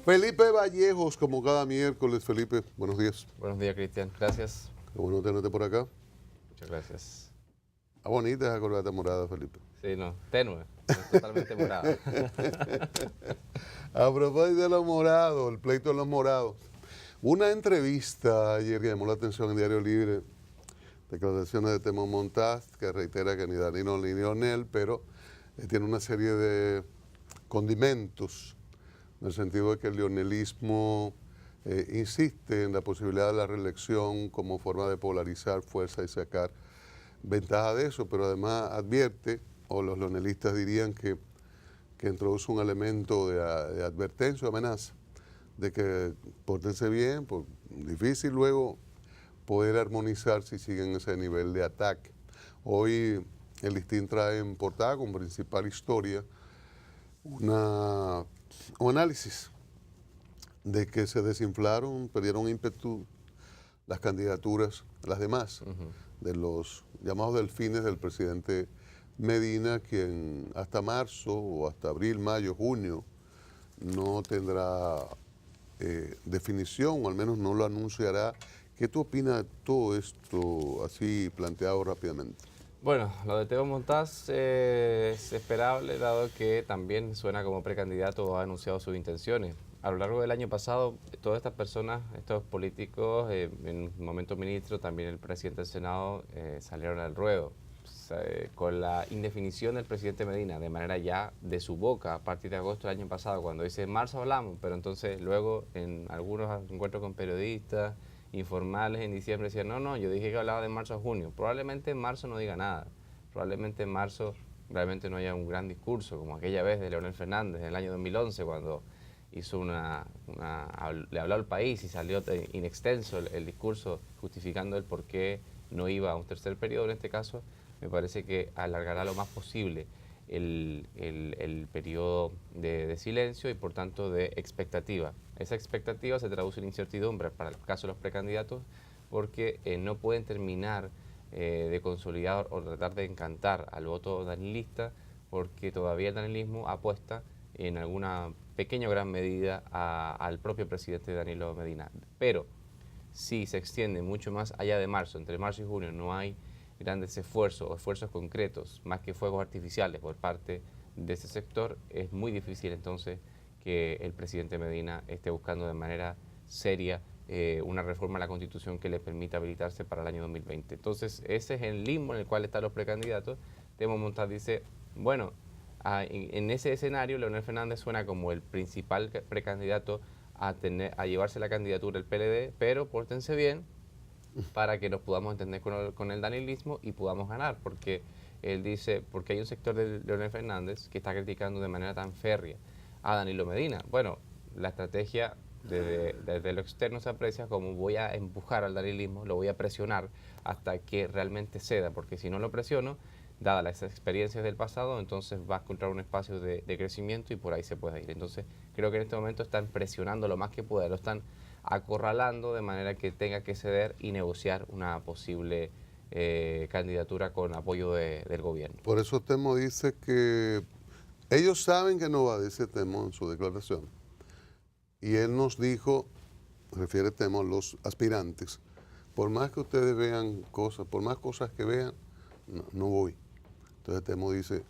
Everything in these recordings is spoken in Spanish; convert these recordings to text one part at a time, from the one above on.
Felipe Vallejos, como cada miércoles. Felipe, buenos días. Buenos días, Cristian. Gracias. Qué bueno tenerte por acá. Muchas gracias. Ah, bonita esa corbata morada, Felipe. Sí, no, tenue, no es totalmente morada. A propósito de los morados, el pleito de los morados. Una entrevista ayer que llamó la atención en Diario Libre, declaraciones de Temo Montaz, que reitera que ni Danilo ni Leonel, pero tiene una serie de condimentos, en el sentido de que el leonelismo insiste en la posibilidad de la reelección como forma de polarizar fuerza y sacar ventaja de eso, pero además advierte, o los leonelistas dirían que introduce un elemento de advertencia o amenaza, de que pórtense bien, difícil luego poder armonizar si siguen ese nivel de ataque. Hoy el Listín trae en portada como principal historia un análisis de que se desinflaron, perdieron ímpetu las candidaturas, las demás, de los llamados delfines del presidente Medina, quien hasta marzo o hasta abril, mayo, junio no tendrá definición, o al menos no lo anunciará. ¿Qué tú opinas de todo esto así planteado rápidamente? Bueno, lo de Temo Montaz es esperable, dado que también suena como precandidato o ha anunciado sus intenciones. A lo largo del año pasado, todas estas personas, estos políticos, en un momento ministro, también el presidente del Senado, salieron al ruedo. Con la indefinición del presidente Medina, de manera ya de su boca, a partir de agosto del año pasado, cuando dice en marzo hablamos, pero entonces luego en algunos encuentros con periodistas informales en diciembre decían, no, yo dije que hablaba de marzo a junio. Probablemente en marzo no diga nada, probablemente en marzo realmente no haya un gran discurso, como aquella vez de Leonel Fernández en el año 2011, cuando hizo le habló al país y salió in extenso el discurso justificando el por qué no iba a un tercer periodo. En este caso, me parece que alargará lo más posible el periodo de silencio y por tanto de expectativa. Esa expectativa se traduce en incertidumbre para el caso de los precandidatos, porque no pueden terminar de consolidar o tratar de encantar al voto danilista, porque todavía el danilismo apuesta en alguna pequeña o gran medida al propio presidente Danilo Medina. Pero si se extiende mucho más allá de marzo, entre marzo y junio no hay grandes esfuerzos o esfuerzos concretos, más que fuegos artificiales por parte de ese sector, es muy difícil entonces que el presidente Medina esté buscando de manera seria una reforma a la Constitución que le permita habilitarse para el año 2020. Entonces, ese es el limbo en el cual están los precandidatos. Temo Montaz dice, bueno, en ese escenario Leonel Fernández suena como el principal precandidato a llevarse la candidatura del PLD, pero pórtense bien para que nos podamos entender con el danilismo y podamos ganar, porque él dice, porque hay un sector de Leonel Fernández que está criticando de manera tan férrea a Danilo Medina. Bueno, la estrategia desde lo externo se aprecia como voy a empujar al danilismo, lo voy a presionar hasta que realmente ceda, porque si no lo presiono, dadas las experiencias del pasado, entonces va a encontrar un espacio de crecimiento y por ahí se puede ir. Entonces creo que en este momento están presionando lo más que pueda, lo están acorralando de manera que tenga que ceder y negociar una posible candidatura con apoyo del gobierno. Por eso Temo dice que ellos saben que no va, dice Temo en su declaración. Y él nos dijo, refiere Temo a los aspirantes, por más que ustedes vean cosas, por más cosas que vean, no voy. Entonces Temo dice,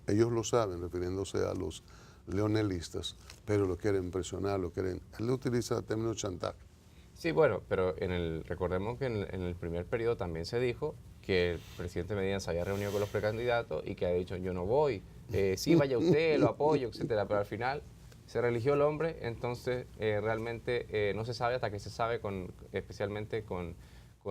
ellos lo saben, refiriéndose a los leonelistas, pero lo quieren presionar, él utiliza el término chantaje. Sí, bueno, pero recordemos que en el primer periodo también se dijo que el presidente Medina se había reunido con los precandidatos y que ha dicho yo no voy, sí vaya usted, lo apoyo, etcétera, pero al final se religió el hombre, entonces realmente no se sabe hasta que se sabe, especialmente con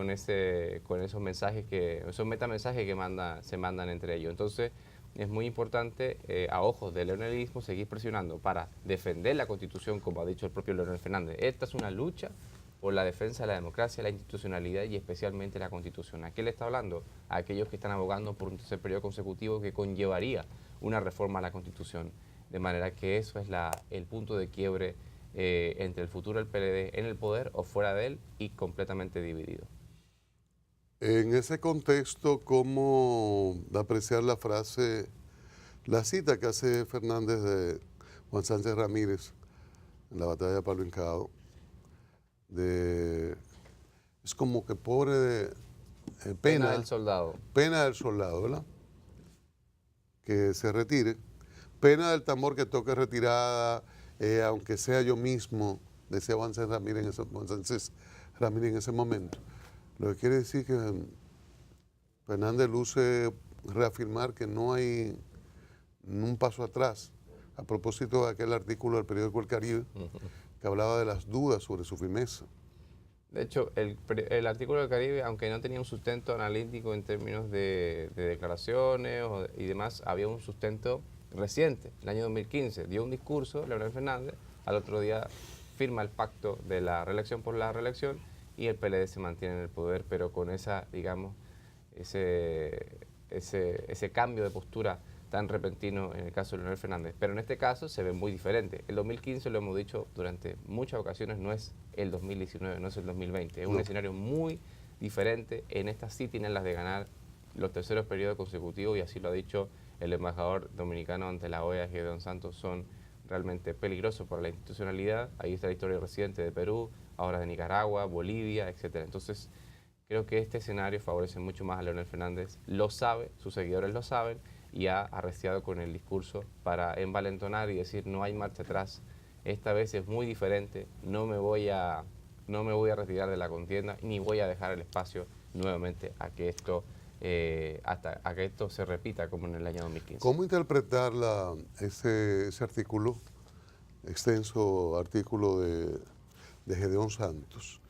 esos mensajes esos metamensajes que se mandan entre ellos. Entonces es muy importante, a ojos del leonelismo, seguir presionando para defender la Constitución, como ha dicho el propio Leonel Fernández. Esta es una lucha por la defensa de la democracia, la institucionalidad y especialmente la Constitución. ¿A qué le está hablando? A aquellos que están abogando por un tercer periodo consecutivo que conllevaría una reforma a la Constitución. De manera que eso es el punto de quiebre entre el futuro del PLD en el poder o fuera de él y completamente dividido. En ese contexto, ¿cómo apreciar la cita que hace Fernández de Juan Sánchez Ramírez en la batalla de Palo Hincado, es como que pobre de Pena del soldado. pena del soldado, ¿verdad? Que se retire, pena del tambor que toque retirada, aunque sea yo mismo, decía Juan Ramírez en ese momento. Lo que quiere decir que Fernández luce reafirmar que no hay un paso atrás, a propósito de aquel artículo del periódico El Caribe, que hablaba de las dudas sobre su firmeza. De hecho, el artículo del Caribe, aunque no tenía un sustento analítico en términos de declaraciones y demás, había un sustento reciente. El año 2015 dio un discurso, Leonel Fernández, al otro día firma el pacto de la reelección por la reelección y el PLD se mantiene en el poder, pero con esa, digamos, ese cambio de postura tan repentino en el caso de Leonel Fernández. Pero en este caso se ve muy diferente. El 2015, lo hemos dicho durante muchas ocasiones, no es el 2019, no es el 2020. Es un escenario muy diferente. En estas sí tienen las de ganar los terceros periodos consecutivos, y así lo ha dicho el embajador dominicano ante la OEA, Gedeón Santos. Son realmente peligrosos para la institucionalidad. Ahí está la historia reciente de Perú, ahora de Nicaragua, Bolivia, etcétera. Entonces, creo que este escenario favorece mucho más a Leonel Fernández. Lo sabe, sus seguidores lo saben, y ha arreciado con el discurso para envalentonar y decir no hay marcha atrás. Esta vez es muy diferente, no me voy a retirar de la contienda, ni voy a dejar el espacio nuevamente a que esto a que esto se repita como en el año 2015. ¿Cómo interpretar ese artículo, extenso artículo de Gedeón Santos,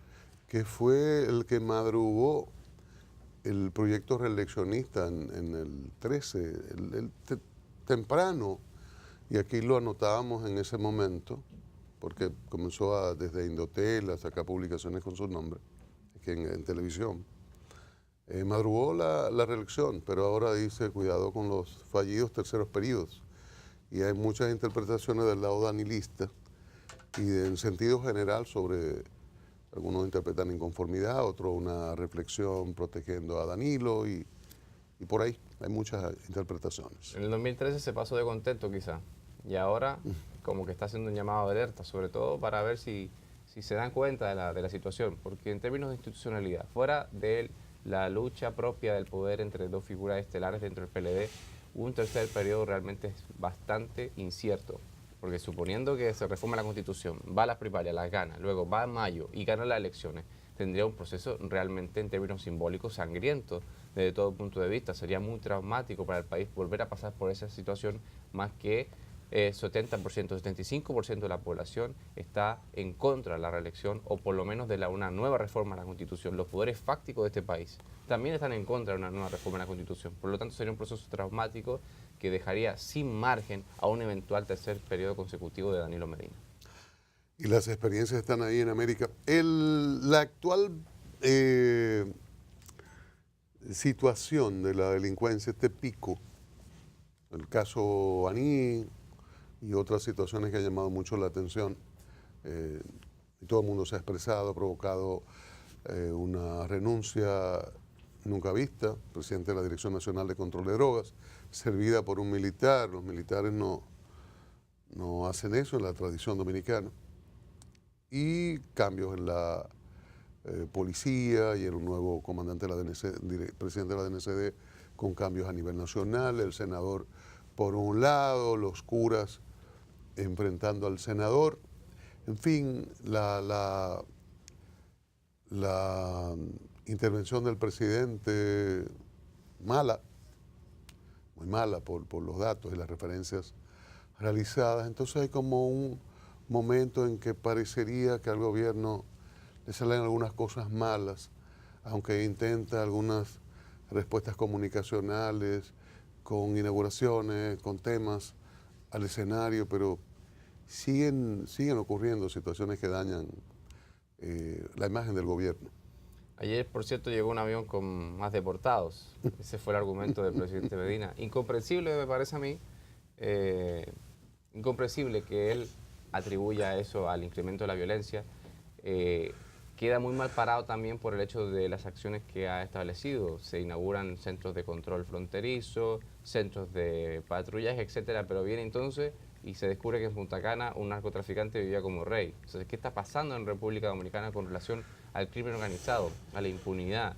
que fue el que madrugó el proyecto reeleccionista en el 13, temprano, y aquí lo anotábamos en ese momento, porque comenzó desde Indotel a sacar publicaciones con su nombre, aquí en televisión. Madrugó la reelección, pero ahora dice cuidado con los fallidos terceros periodos. Y hay muchas interpretaciones del lado danilista y en sentido general sobre, algunos interpretan inconformidad, otros una reflexión protegiendo a Danilo y por ahí hay muchas interpretaciones. En el 2013 se pasó de contento quizá, y ahora como que está haciendo un llamado de alerta, sobre todo para ver si se dan cuenta de la situación, porque en términos de institucionalidad, fuera de la lucha propia del poder entre dos figuras estelares dentro del PLD, un tercer periodo realmente es bastante incierto, porque suponiendo que se reforma la Constitución, va a las primarias, las gana, luego va a mayo y gana las elecciones, tendría un proceso realmente en términos simbólicos sangriento desde todo punto de vista. Sería muy traumático para el país volver a pasar por esa situación, más que 70%, 75% de la población está en contra de la reelección, o por lo menos de una nueva reforma a la Constitución. Los poderes fácticos de este país también están en contra de una nueva reforma a la Constitución. Por lo tanto, sería un proceso traumático que dejaría sin margen a un eventual tercer periodo consecutivo de Danilo Medina. Y las experiencias están ahí en América. La actual situación de la delincuencia, este pico, el caso Aní y otras situaciones que han llamado mucho la atención, y todo el mundo se ha expresado, ha provocado una renuncia nunca vista, presidente de la Dirección Nacional de Control de Drogas, servida por un militar. Los militares no hacen eso en la tradición dominicana. Y cambios en la policía y en un nuevo comandante de la DNCD, presidente de la DNCD, con cambios a nivel nacional, el senador por un lado, los curas enfrentando al senador. En fin, la intervención del presidente mala, muy mala por los datos y las referencias realizadas. Entonces hay como un momento en que parecería que al gobierno le salen algunas cosas malas, aunque intenta algunas respuestas comunicacionales, con inauguraciones, con temas al escenario, pero siguen ocurriendo situaciones que dañan la imagen del gobierno. Ayer, por cierto, llegó un avión con más deportados. Ese fue el argumento del presidente Medina. Incomprensible, me parece a mí, incomprensible que él atribuya eso al incremento de la violencia. Queda muy mal parado también por el hecho de las acciones que ha establecido. Se inauguran centros de control fronterizo, centros de patrullaje, etcétera, pero viene entonces y se descubre que en Punta Cana un narcotraficante vivía como rey. Entonces, ¿qué está pasando en República Dominicana con relación al crimen organizado, a la impunidad?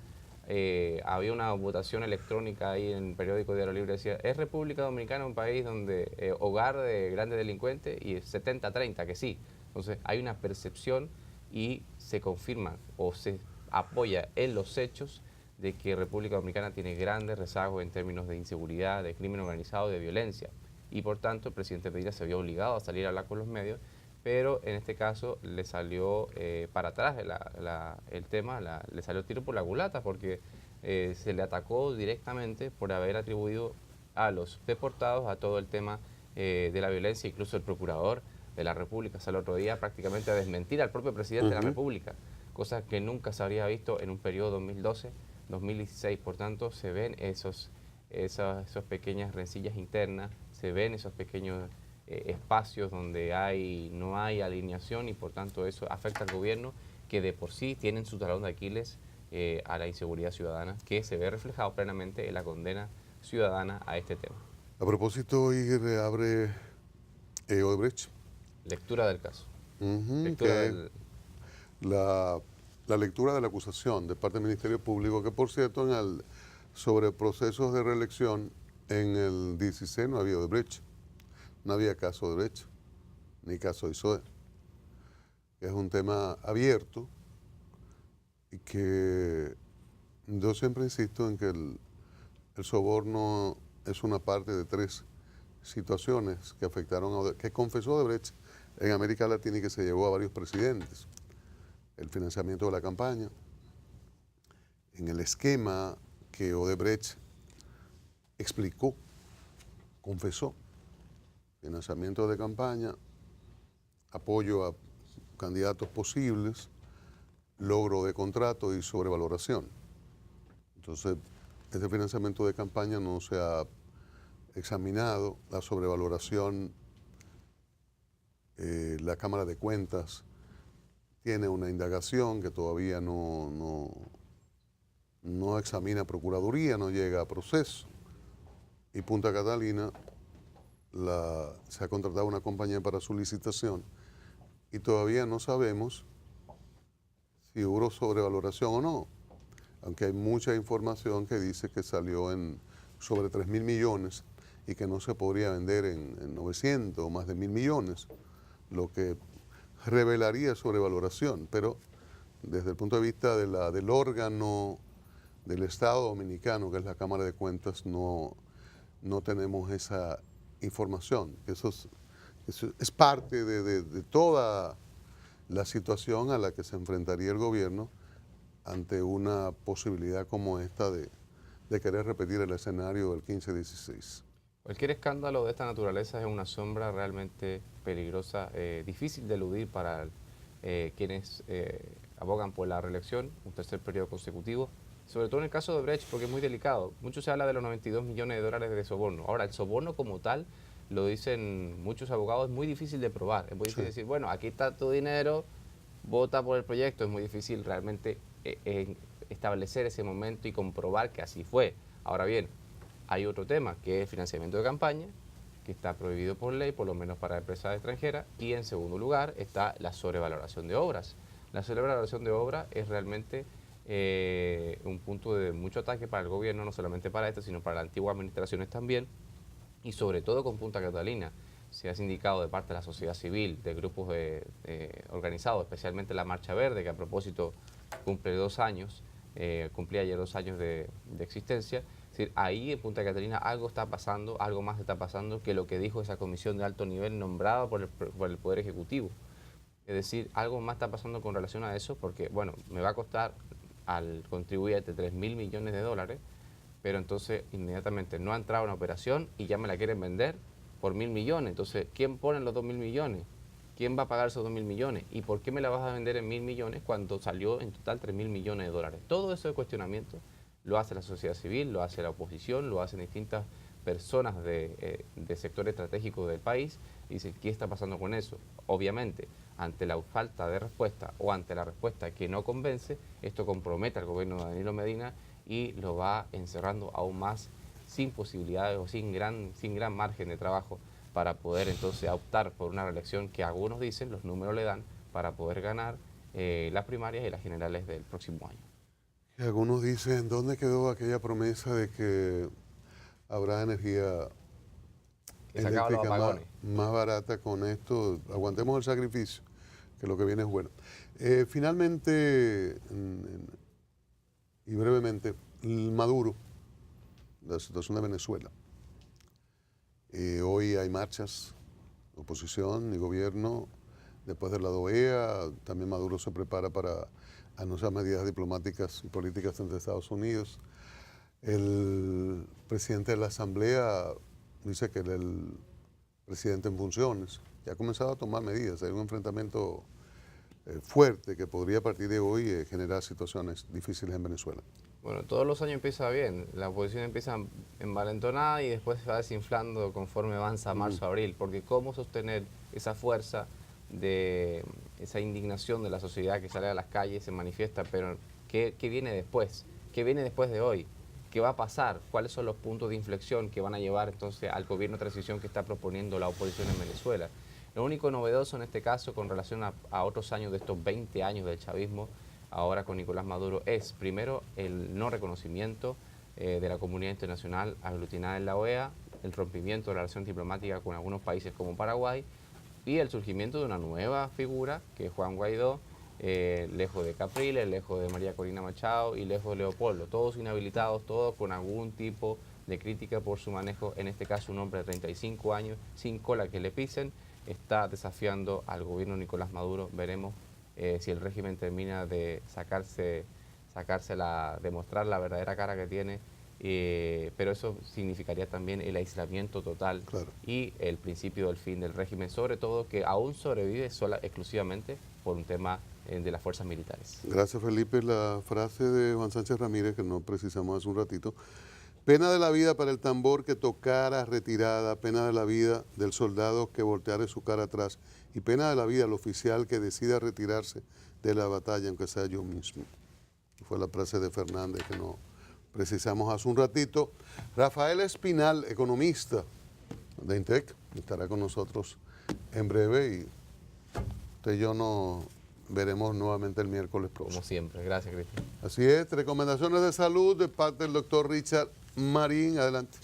Había una votación electrónica ahí en el periódico Diario Libre, decía, ¿es República Dominicana un país donde hogar de grandes delincuentes? Y 70-30, que sí. Entonces, hay una percepción y se confirma o se apoya en los hechos de que República Dominicana tiene grandes rezagos en términos de inseguridad, de crimen organizado, de violencia. Y por tanto el presidente Medina se vio obligado a salir a hablar con los medios, pero en este caso le salió para atrás el tema, le salió tiro por la culata, porque se le atacó directamente por haber atribuido a los deportados a todo el tema de la violencia. Incluso el procurador de la República salió otro día prácticamente a desmentir al propio presidente de la República, cosa que nunca se habría visto en un periodo 2012-2016. Por tanto, se ven esas pequeñas rencillas internas, se ven esos pequeños espacios donde no hay alineación, y por tanto eso afecta al gobierno, que de por sí tienen su talón de Aquiles a la inseguridad ciudadana, que se ve reflejado plenamente en la condena ciudadana a este tema. A propósito, hoy reabre Odebrecht. Lectura del caso. La lectura de la acusación de parte del Ministerio Público, que por cierto, sobre procesos de reelección, en el 16 no había Odebrecht, no había caso Odebrecht, ni caso ISOE. Es un tema abierto y que yo siempre insisto en que el soborno es una parte de 3 situaciones que afectaron a Odebrecht, que confesó Odebrecht en América Latina y que se llevó a varios presidentes. El financiamiento de la campaña, en el esquema que Odebrecht explicó, confesó, financiamiento de campaña, apoyo a candidatos posibles, logro de contrato y sobrevaloración. Entonces, este financiamiento de campaña no se ha examinado, la sobrevaloración, la Cámara de Cuentas tiene una indagación que todavía no examina Procuraduría, no llega a proceso. Y Punta Catalina se ha contratado una compañía para su licitación y todavía no sabemos si hubo sobrevaloración o no, aunque hay mucha información que dice que salió en sobre 3.000 millones y que no se podría vender en 900 o más de 1.000 millones, lo que revelaría sobrevaloración, pero desde el punto de vista del órgano del Estado Dominicano, que es la Cámara de Cuentas, no tenemos esa información. Eso es parte de toda la situación a la que se enfrentaría el gobierno ante una posibilidad como esta de querer repetir el escenario del 15-16. Cualquier escándalo de esta naturaleza es una sombra realmente peligrosa, difícil de eludir para quienes abogan por la reelección, un tercer periodo consecutivo, sobre todo en el caso de Brecht, porque es muy delicado. Mucho se habla de los 92 millones de dólares de soborno. Ahora, el soborno como tal, lo dicen muchos abogados, es muy difícil de probar. Es muy difícil decir, bueno, aquí está tu dinero, vota por el proyecto. Es muy difícil realmente establecer ese momento y comprobar que así fue. Ahora bien, hay otro tema, que es el financiamiento de campaña, que está prohibido por ley, por lo menos para empresas extranjeras, y en segundo lugar está la sobrevaloración de obras. La sobrevaloración de obras es realmente un punto de mucho ataque para el gobierno, no solamente para esto, sino para las antiguas administraciones también, y sobre todo con Punta Catalina. Se ha sindicado de parte de la sociedad civil, de grupos organizados, especialmente la Marcha Verde, que a propósito cumple 2 años, cumplía ayer 2 años de existencia. Es decir, ahí en Punta Catalina algo está pasando, algo más está pasando que lo que dijo esa comisión de alto nivel nombrada por el Poder Ejecutivo. Es decir, algo más está pasando con relación a eso, porque, bueno, me va a costar al contribuyente 3.000 millones de dólares, pero entonces inmediatamente no ha entrado una operación y ya me la quieren vender por 1.000 millones. Entonces, ¿quién pone los 2.000 millones? ¿Quién va a pagar esos 2.000 millones? ¿Y por qué me la vas a vender en 1.000 millones cuando salió en total 3.000 millones de dólares? Todo eso de cuestionamiento lo hace la sociedad civil, lo hace la oposición, lo hacen distintas personas de sectores estratégicos del país. Y dicen, ¿qué está pasando con eso? Obviamente, ante la falta de respuesta o ante la respuesta que no convence, esto compromete al gobierno de Danilo Medina y lo va encerrando aún más sin posibilidades o sin gran margen de trabajo para poder entonces optar por una reelección que algunos dicen, los números le dan, para poder ganar las primarias y las generales del próximo año. Y algunos dicen, ¿dónde quedó aquella promesa de que habrá energía Que se acaban los eléctrica apagones. más barata con esto? Aguantemos el sacrificio, que lo que viene es bueno. Finalmente, y brevemente, Maduro, la situación de Venezuela. Hoy hay marchas, oposición y gobierno. Después de la OEA, también Maduro se prepara para anunciar medidas diplomáticas y políticas entre Estados Unidos. El presidente de la Asamblea dice que el presidente en funciones ya ha comenzado a tomar medidas. Hay un enfrentamiento fuerte que podría a partir de hoy generar situaciones difíciles en Venezuela. Bueno, todos los años empieza bien, la oposición empieza envalentonada y después se va desinflando conforme avanza marzo, abril, porque cómo sostener esa fuerza de esa indignación de la sociedad que sale a las calles, se manifiesta, pero ¿qué viene después? ¿Qué viene después de hoy? ¿Qué va a pasar? ¿Cuáles son los puntos de inflexión que van a llevar entonces al gobierno de transición que está proponiendo la oposición en Venezuela? Lo único novedoso en este caso con relación a otros años de estos 20 años del chavismo, ahora con Nicolás Maduro, es primero el no reconocimiento de la comunidad internacional aglutinada en la OEA, el rompimiento de la relación diplomática con algunos países como Paraguay y el surgimiento de una nueva figura que es Juan Guaidó, lejos de Capriles, lejos de María Corina Machado y lejos de Leopoldo, todos inhabilitados, todos con algún tipo de crítica por su manejo, en este caso un hombre de 35 años, sin cola que le pisen, está desafiando al gobierno de Nicolás Maduro. Veremos si el régimen termina de demostrar la verdadera cara que tiene, pero eso significaría también el aislamiento total y el principio del fin del régimen, sobre todo que aún sobrevive exclusivamente por un tema de las fuerzas militares. Gracias, Felipe. La frase de Juan Sánchez Ramírez, que no precisamos hace un ratito: pena de la vida para el tambor que tocara retirada, pena de la vida del soldado que volteare su cara atrás y pena de la vida al oficial que decida retirarse de la batalla, aunque sea yo mismo. Fue la frase de Fernández que no precisamos hace un ratito. Rafael Espinal, economista de INTEC, estará con nosotros en breve y usted y yo nos veremos nuevamente el miércoles próximo. Como siempre. Gracias, Cristian. Así es, recomendaciones de salud de parte del doctor Richard Marín. Adelante.